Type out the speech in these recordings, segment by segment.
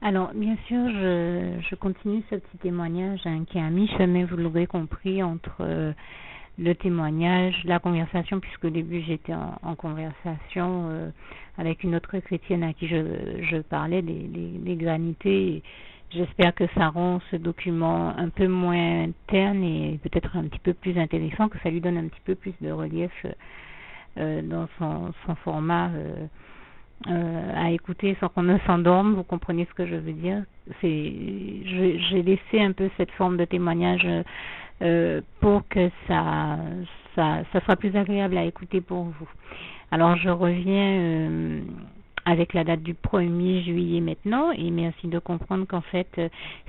Alors, bien sûr, je continue ce petit témoignage qui est à mi-chemin, vous l'aurez compris, entre le témoignage, la conversation, puisque au début j'étais en conversation avec une autre chrétienne à qui je parlais des granités. Et j'espère que ça rend ce document un peu moins terne et peut-être un petit peu plus intéressant, que ça lui donne un petit peu plus de relief dans son format. À écouter sans qu'on ne s'endorme, vous comprenez ce que je veux dire. J'ai laissé un peu cette forme de témoignage pour que ça soit plus agréable à écouter pour vous. Alors je reviens avec la date du 1er juillet maintenant, et merci de comprendre qu'en fait,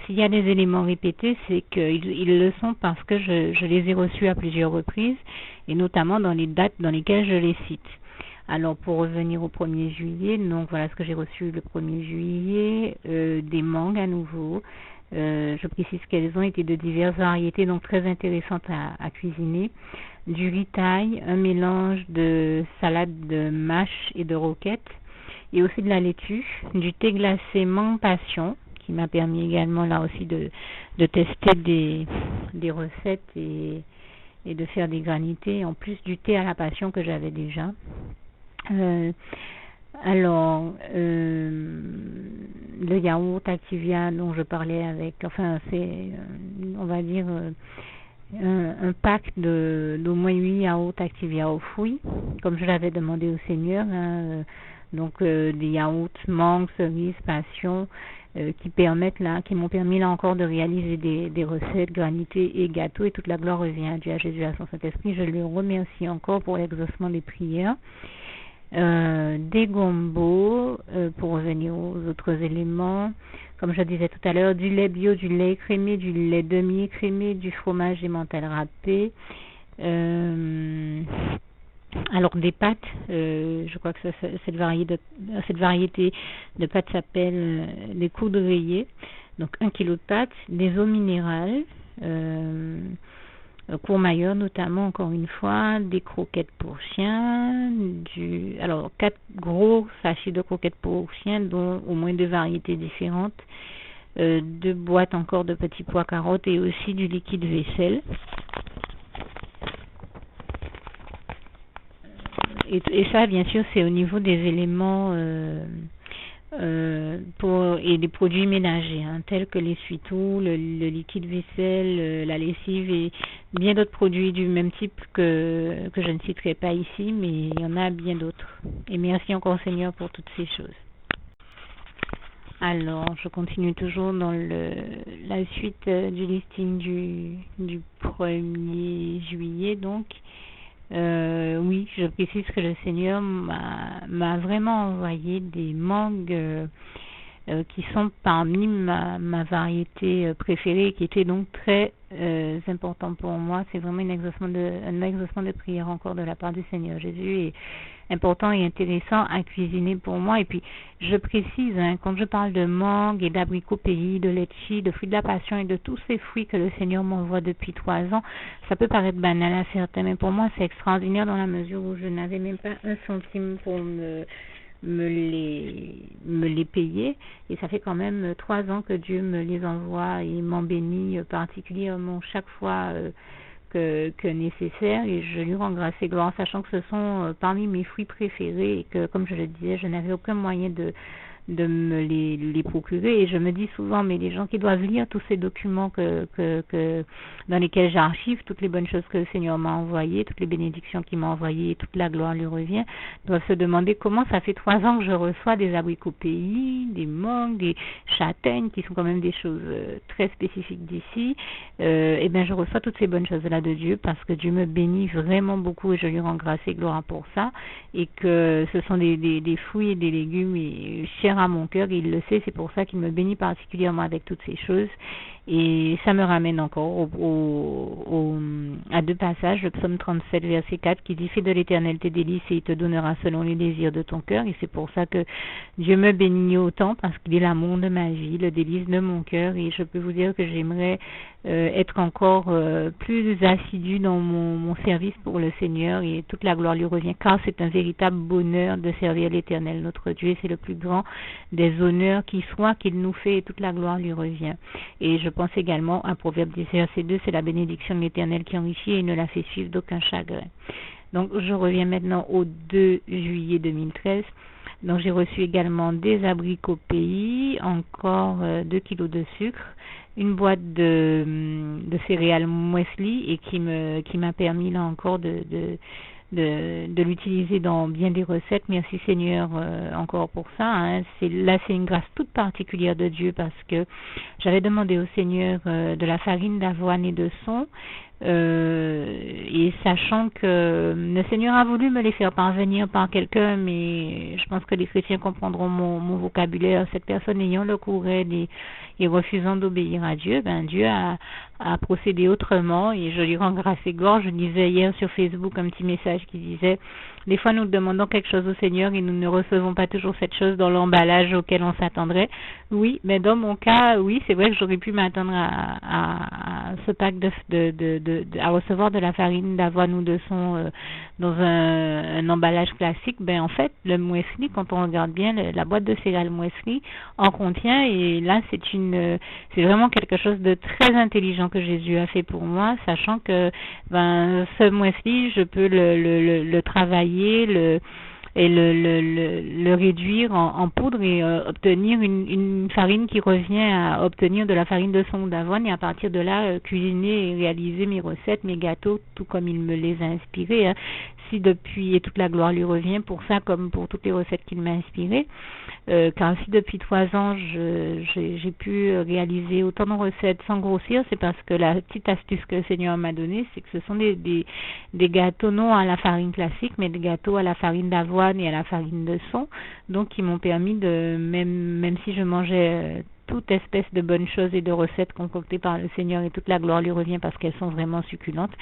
s'il y a des éléments répétés, c'est qu'ils le sont parce que je les ai reçus à plusieurs reprises, et notamment dans les dates dans lesquelles je les cite. Alors, pour revenir au 1er juillet, donc voilà ce que j'ai reçu le 1er juillet, des mangues à nouveau. Je précise qu'elles ont été de diverses variétés, donc très intéressantes à cuisiner. Du riz thaï, un mélange de salade de mâche et de roquette, et aussi de la laitue, du thé glacé mangue passion, qui m'a permis également là aussi de tester des recettes et de faire des granités, en plus du thé à la passion que j'avais déjà. Le yaourt Activia dont je parlais avec, enfin c'est, on va dire, un pack d'au moins 8 yaourts Activia aux fruits, comme je l'avais demandé au Seigneur, donc des yaourts mangue, cerise, passion, qui m'ont permis là encore de réaliser des recettes, granités et gâteaux, et toute la gloire revient à Dieu, à Jésus, à son Saint-Esprit. Je le remercie encore pour l'exaucement des prières. Des gombos, pour revenir aux autres éléments, comme je disais tout à l'heure, du lait bio, du lait écrémé, du lait demi-écrémé, du fromage emmental râpé, alors des pâtes, je crois que cette variété de pâtes s'appelle les coudriers, donc 1 kg de pâtes, des eaux minérales, Courmayeur notamment, encore une fois, des croquettes pour chiens, 4 gros sachets de croquettes pour chiens, dont au moins 2 variétés différentes, 2 boîtes encore de petits pois carottes, et aussi du liquide vaisselle. Et ça, bien sûr, c'est au niveau des éléments et des produits ménagers, tels que l'essuie-tout, le liquide vaisselle, la lessive et bien d'autres produits du même type que je ne citerai pas ici, mais il y en a bien d'autres. Et merci encore Seigneur pour toutes ces choses. Alors, je continue toujours dans la suite du listing du 1er juillet, donc. Oui, je précise que le Seigneur m'a vraiment envoyé des mangues qui sont parmi ma variété préférée, qui était donc très important pour moi. C'est vraiment un exaucement de prière encore de la part du Seigneur Jésus, et important et intéressant à cuisiner pour moi. Et puis je précise, quand je parle de mangue et d'abricot pays, de litchi, de fruits de la passion et de tous ces fruits que le Seigneur m'envoie depuis 3 ans, ça peut paraître banal à certains, mais pour moi c'est extraordinaire dans la mesure où je n'avais même pas 1 centime pour me les payer, et ça fait quand même 3 ans que Dieu me les envoie et m'en bénit particulièrement chaque fois que nécessaire, et je lui rends grâce et gloire, sachant que ce sont parmi mes fruits préférés, et que, comme je le disais, je n'avais aucun moyen de me les procurer. Et je me dis souvent, mais les gens qui doivent lire tous ces documents dans lesquels j'archive toutes les bonnes choses que le Seigneur m'a envoyées, toutes les bénédictions qu'il m'a envoyées, et toute la gloire lui revient, doivent se demander comment ça fait 3 ans que je reçois des abricots pays, des mangues, des châtaignes, qui sont quand même des choses très spécifiques d'ici. Et bien je reçois toutes ces bonnes choses-là de Dieu, parce que Dieu me bénit vraiment beaucoup, et je lui rends grâce et gloire pour ça, et que ce sont des fruits et des légumes chers à mon cœur, et il le sait, c'est pour ça qu'il me bénit particulièrement avec toutes ces choses. Et ça me ramène encore à 2 passages, le psaume 37 verset 4 qui dit: fais de l'Éternel tes délices et il te donnera selon les désirs de ton cœur. Et c'est pour ça que Dieu me bénit autant, parce qu'il est l'amour de ma vie, le délice de mon cœur. Et je peux vous dire que j'aimerais être encore plus assidu dans mon service pour le Seigneur, et toute la gloire lui revient, car c'est un véritable bonheur de servir l'Éternel notre Dieu. C'est le plus grand des honneurs qui soient, qu'il nous fait et toute la gloire lui revient. Et je pense également à Proverbe 10, verset 2, c'est la bénédiction de l'Éternel qui enrichit et ne la fait suivre d'aucun chagrin. Donc je reviens maintenant au 2 juillet 2013. Donc j'ai reçu également des abricots pays, encore 2 kilos de sucre, une boîte de céréales muesli et qui m'a permis là encore de l'utiliser dans bien des recettes. Merci Seigneur encore pour ça. Hein. C'est une grâce toute particulière de Dieu parce que j'avais demandé au Seigneur de la farine d'avoine et de son. Et sachant que le Seigneur a voulu me les faire parvenir par quelqu'un, mais je pense que les chrétiens comprendront mon vocabulaire. Cette personne ayant le courroux et refusant d'obéir à Dieu, Dieu a procédé autrement et je lui rends grâce et gloire. Je disais hier sur Facebook un petit message qui disait: des fois nous demandons quelque chose au Seigneur et nous ne recevons pas toujours cette chose dans l'emballage auquel on s'attendrait. Oui, mais dans mon cas, oui, c'est vrai que j'aurais pu m'attendre à ce pack à recevoir de la farine d'avoine ou de son dans un emballage classique. En fait, le muesli, quand on regarde bien la boîte de céréales muesli en contient, et là c'est vraiment quelque chose de très intelligent que Jésus a fait pour moi, sachant que ce muesli, je peux le travailler, le réduire en poudre et obtenir une farine qui revient à obtenir de la farine de son d'avoine, et à partir de là cuisiner et réaliser mes recettes, mes gâteaux, tout comme il me les a inspirés. Hein. Si depuis, et toute la gloire lui revient pour ça comme pour toutes les recettes qu'il m'a inspirées, car si depuis 3 ans j'ai pu réaliser autant de recettes sans grossir, c'est parce que la petite astuce que le Seigneur m'a donnée, c'est que ce sont des gâteaux non à la farine classique, mais des gâteaux à la farine d'avoine et à la farine de son, donc qui m'ont permis de, même si je mangeais toute espèce de bonnes choses et de recettes concoctées par le Seigneur, et toute la gloire lui revient parce qu'elles sont vraiment succulentes,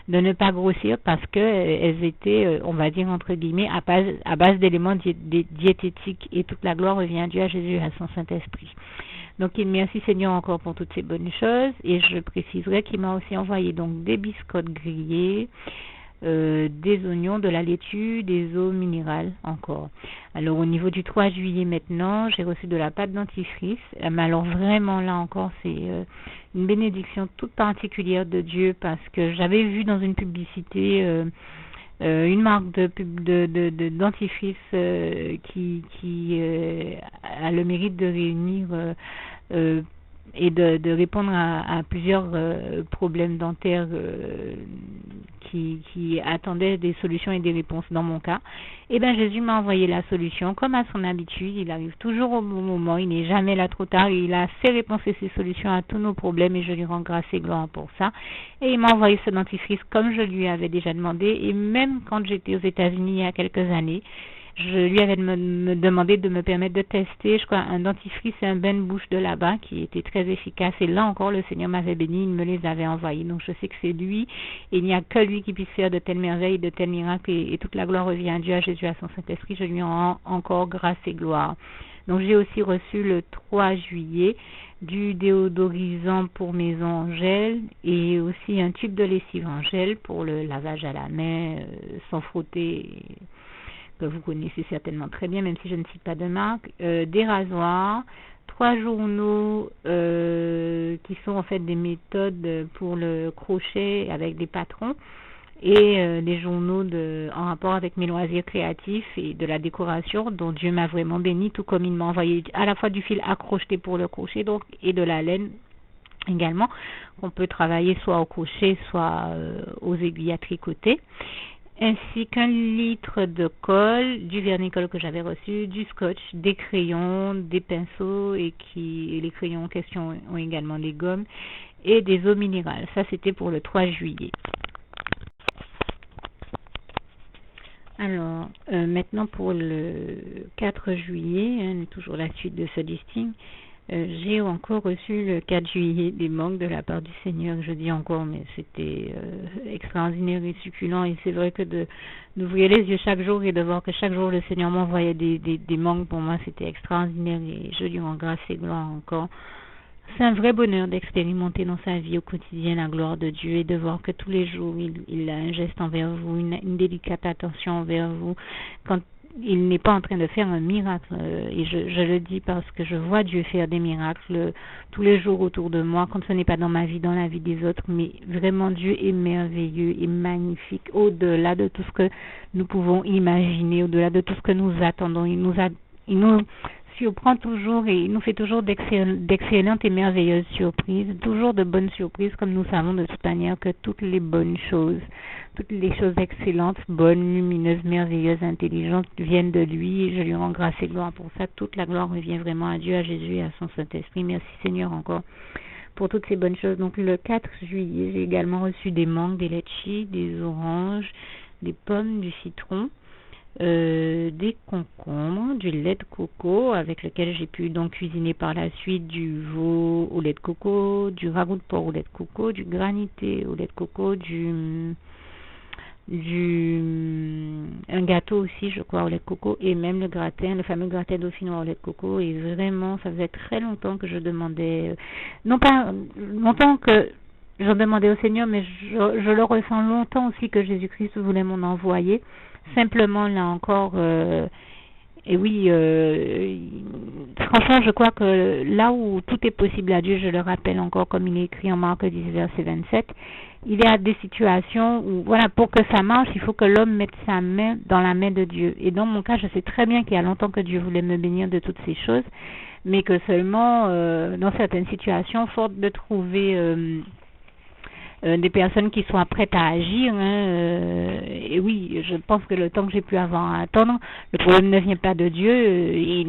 de ne pas grossir parce que elles étaient, on va dire entre guillemets, à base d'éléments diététiques, et toute la gloire revient à Dieu, à Jésus, à son Saint-Esprit. Donc merci Seigneur encore pour toutes ces bonnes choses, et je préciserai qu'il m'a aussi envoyé donc des biscottes grillées, des oignons, de la laitue, des eaux minérales encore. Alors au niveau du 3 juillet maintenant, j'ai reçu de la pâte dentifrice. Mais alors vraiment là encore, c'est une bénédiction toute particulière de Dieu, parce que j'avais vu dans une publicité une marque de dentifrice qui a le mérite de réunir et de répondre à plusieurs problèmes dentaires qui attendaient des solutions et des réponses dans mon cas. Et Jésus m'a envoyé la solution, comme à son habitude. Il arrive toujours au bon moment, il n'est jamais là trop tard, il a ses réponses et ses solutions à tous nos problèmes, et je lui rends grâce et gloire pour ça. Et il m'a envoyé ce dentifrice comme je lui avais déjà demandé, et même quand j'étais aux États-Unis il y a quelques années, je lui avais demandé de me permettre de tester, je crois, un dentifrice et un bain-bouche de là-bas qui était très efficace. Et là encore, le Seigneur m'avait béni, il me les avait envoyés. Donc je sais que c'est lui, et il n'y a que lui qui puisse faire de telles merveilles, de tels miracles, et toute la gloire revient à Dieu, à Jésus, à son Saint-Esprit. Je lui rends encore grâce et gloire. Donc j'ai aussi reçu le 3 juillet du déodorisant pour maison en gel, et aussi un tube de lessive en gel pour le lavage à la main sans frotter, que vous connaissez certainement très bien, même si je ne cite pas de marque, des rasoirs, 3 journaux qui sont en fait des méthodes pour le crochet avec des patrons, et des journaux en rapport avec mes loisirs créatifs et de la décoration, dont Dieu m'a vraiment béni, tout comme il m'a envoyé à la fois du fil à crocheter pour le crochet, donc, et de la laine également, qu'on peut travailler soit au crochet, soit aux aiguilles à tricoter, ainsi qu'1 litre de colle, du vernis-colle que j'avais reçu, du scotch, des crayons, des pinceaux, et les crayons en question ont également des gommes, et des eaux minérales. Ça, c'était pour le 3 juillet. Alors, maintenant pour le 4 juillet, toujours la suite de ce listing, j'ai encore reçu le 4 juillet des mangues de la part du Seigneur. Je dis encore, mais c'était extraordinaire et succulent, et c'est vrai que d'ouvrir les yeux chaque jour et de voir que chaque jour le Seigneur m'envoyait des mangues, pour moi c'était extraordinaire, et je lui rends grâce et gloire encore. C'est un vrai bonheur d'expérimenter dans sa vie au quotidien la gloire de Dieu, et de voir que tous les jours il a un geste envers vous, une délicate attention envers vous. Quand il n'est pas en train de faire un miracle. Et je le dis parce que je vois Dieu faire des miracles tous les jours autour de moi, comme ce n'est pas dans ma vie, dans la vie des autres, mais vraiment Dieu est merveilleux et magnifique, au-delà de tout ce que nous pouvons imaginer, au-delà de tout ce que nous attendons. Il nous surprend toujours et il nous fait toujours d'excellentes et merveilleuses surprises, toujours de bonnes surprises, comme nous savons de toute manière que toutes les bonnes choses, toutes les choses excellentes, bonnes, lumineuses, merveilleuses, intelligentes viennent de lui, et je lui rends grâce et gloire pour ça. Toute la gloire revient vraiment à Dieu, à Jésus et à son Saint-Esprit. Merci Seigneur encore pour toutes ces bonnes choses. Donc le 4 juillet, j'ai également reçu des mangues, des litchis, des oranges, des pommes, du citron, des concombres, du lait de coco avec lequel j'ai pu donc cuisiner par la suite du veau au lait de coco, du ragoût de porc au lait de coco, du granité au lait de coco, un gâteau aussi je crois au lait de coco, et même le gratin, le fameux gratin dauphinois au lait de coco. Et vraiment ça faisait très longtemps que je demandais, non pas longtemps que je demandais au Seigneur, mais je le ressens longtemps aussi que Jésus-Christ voulait m'en envoyer. Simplement là encore, et oui, franchement je crois que là où tout est possible à Dieu, je le rappelle encore comme il est écrit en Marc 10 verset 27, il y a des situations où, voilà, pour que ça marche, il faut que l'homme mette sa main dans la main de Dieu. Et dans mon cas, je sais très bien qu'il y a longtemps que Dieu voulait me bénir de toutes ces choses, mais que seulement, dans certaines situations, faute de trouver des personnes qui soient prêtes à agir, et oui, je pense que le temps que j'ai pu avoir à attendre, le problème ne vient pas de Dieu, et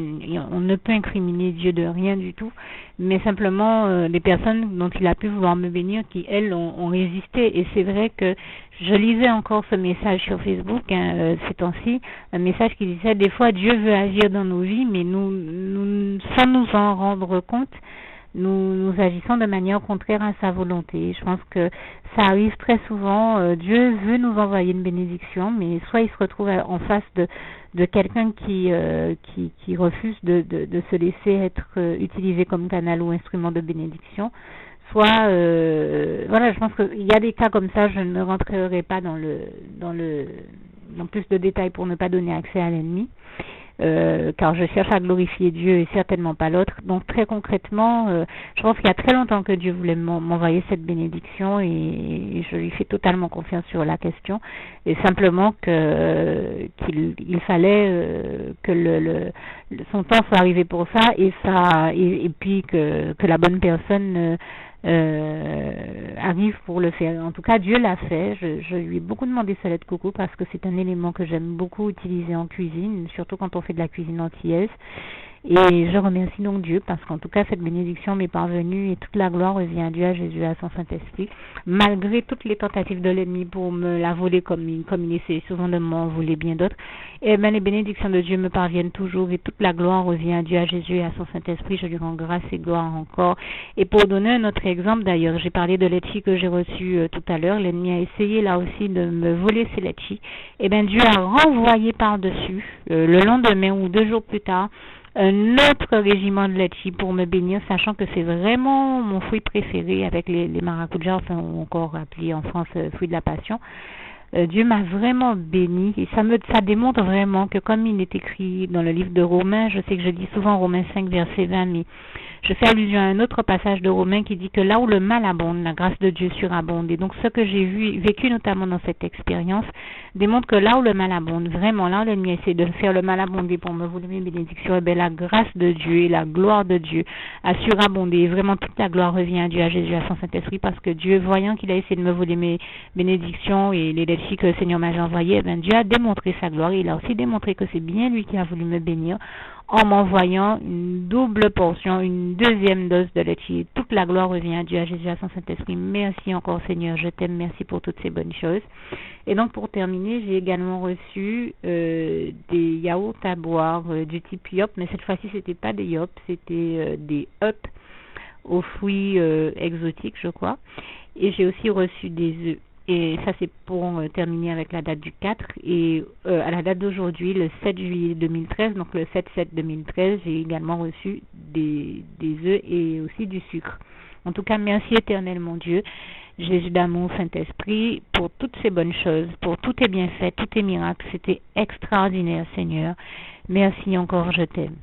on ne peut incriminer Dieu de rien du tout, mais simplement des personnes dont il a pu vouloir me bénir qui, elles, ont résisté. Et c'est vrai que je lisais encore ce message sur Facebook ces temps-ci, un message qui disait des fois Dieu veut agir dans nos vies, mais nous sans nous en rendre compte, nous agissons de manière contraire à sa volonté. Je pense que ça arrive très souvent. Dieu veut nous envoyer une bénédiction, mais soit il se retrouve en face de quelqu'un qui refuse de se laisser être utilisé comme canal ou instrument de bénédiction, soit voilà, je pense qu'il y a des cas comme ça. Je ne rentrerai pas dans plus de détails pour ne pas donner accès à l'ennemi. Car je cherche à glorifier Dieu et certainement pas l'autre. Donc très concrètement, je pense qu'il y a très longtemps que Dieu voulait m'envoyer cette bénédiction, et je lui fais totalement confiance sur la question, et simplement qu'il fallait que son temps soit arrivé pour ça, et puis que la bonne personne arrive pour le faire. En tout cas, Dieu l'a fait. Je lui ai beaucoup demandé ce lait de coco parce que c'est un élément que j'aime beaucoup utiliser en cuisine, surtout quand on fait de la cuisine antillaise. Et je remercie donc Dieu parce qu'en tout cas cette bénédiction m'est parvenue, et toute la gloire revient à Dieu, à Jésus, à son Saint-Esprit, malgré toutes les tentatives de l'ennemi pour me la voler comme il essaie souvent de m'en voler bien d'autres. Et bien les bénédictions de Dieu me parviennent toujours, et toute la gloire revient à Dieu, à Jésus et à son Saint-Esprit. Je lui rends grâce et gloire encore. Et pour donner un autre exemple, d'ailleurs, j'ai parlé de litchis que j'ai reçu tout à l'heure. L'ennemi a essayé là aussi de me voler ces litchis. Et bien Dieu a renvoyé par-dessus, le lendemain ou 2 jours plus tard, un autre régiment de litchis pour me bénir, sachant que c'est vraiment mon fruit préféré avec les maracujas, enfin encore appelé en France fruit de la passion. Dieu m'a vraiment béni, et ça démontre vraiment que, comme il est écrit dans le livre de Romains, je sais que je dis souvent Romains 5 verset 20, mais je fais allusion à un autre passage de Romains qui dit que là où le mal abonde, la grâce de Dieu surabonde. Et donc ce que j'ai vécu notamment dans cette expérience démontre que là où le mal abonde, vraiment là où l'ennemi essaie de faire le mal abonder pour me voler mes bénédictions, et bien la grâce de Dieu et la gloire de Dieu a surabondé. Et vraiment toute la gloire revient à Dieu, à Jésus, à son Saint-Esprit, parce que Dieu, voyant qu'il a essayé de me voler mes bénédictions et les litchis que le Seigneur m'avait envoyés, eh bien Dieu a démontré sa gloire. Et il a aussi démontré que c'est bien lui qui a voulu me bénir en m'envoyant une double portion, une deuxième dose de litchis. Toute la gloire revient à Dieu, à Jésus, à son Saint-Esprit. Merci encore Seigneur, je t'aime, merci pour toutes ces bonnes choses. Et donc pour terminer, j'ai également reçu des yaourts à boire du type Yop, mais cette fois-ci c'était pas des Yop, c'était des Up aux fruits exotiques je crois. Et j'ai aussi reçu des œufs. Et ça c'est pour terminer avec la date du 4. Et à la date d'aujourd'hui, le 7 juillet 2013, donc le 7/7/2013, j'ai également reçu des œufs et aussi du sucre. En tout cas, merci éternel mon Dieu. Jésus d'amour, Saint-Esprit, pour toutes ces bonnes choses, pour tous tes bienfaits, tous tes miracles. C'était extraordinaire, Seigneur. Merci encore, je t'aime.